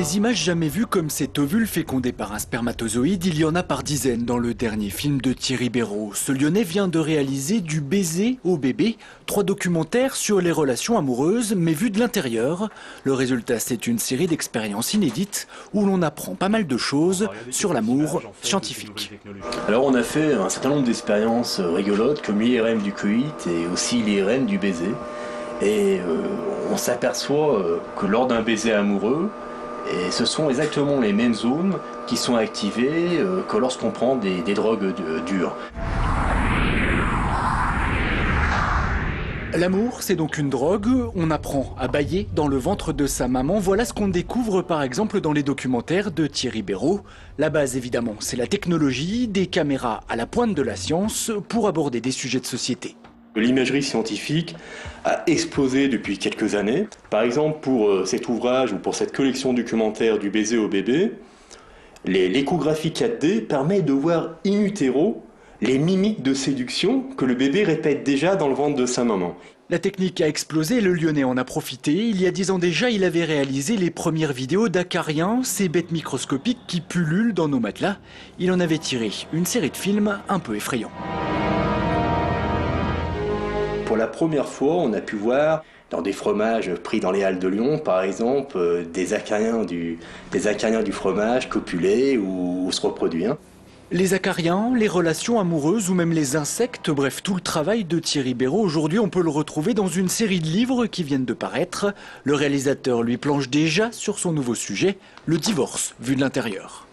Des images jamais vues comme cet ovule fécondé par un spermatozoïde, il y en a par dizaines dans le dernier film de Thierry Béraud. Ce Lyonnais vient de réaliser Du baiser au bébé, 3 documentaires sur les relations amoureuses, mais vus de l'intérieur. Le résultat, c'est une série d'expériences inédites où l'on apprend pas mal de choses sur l'amour scientifique. Alors on a fait un certain nombre d'expériences rigolotes comme l'IRM du coït et aussi l'IRM du baiser. Et on s'aperçoit que lors d'un baiser amoureux, et ce sont exactement les mêmes zones qui sont activées que lorsqu'on prend des drogues dures. L'amour, c'est donc une drogue. On apprend à bâiller dans le ventre de sa maman. Voilà ce qu'on découvre par exemple dans les documentaires de Thierry Béraud. La base évidemment, c'est la technologie, des caméras à la pointe de la science pour aborder des sujets de société. L'imagerie scientifique a explosé depuis quelques années. Par exemple, pour cet ouvrage ou pour cette collection documentaire Du baiser au bébé, l'échographie 4D permet de voir in utero les mimiques de séduction que le bébé répète déjà dans le ventre de sa maman. La technique a explosé, le Lyonnais en a profité. Il y a 10 ans déjà, il avait réalisé les premières vidéos d'acariens, ces bêtes microscopiques qui pullulent dans nos matelas. Il en avait tiré une série de films un peu effrayants. Pour la première fois, on a pu voir dans des fromages pris dans les Halles de Lyon, par exemple, des acariens du fromage copuler ou se reproduire. Les acariens, les relations amoureuses ou même les insectes, bref, tout le travail de Thierry Béraud, aujourd'hui on peut le retrouver dans une série de livres qui viennent de paraître. Le réalisateur lui planche déjà sur son nouveau sujet, le divorce vu de l'intérieur.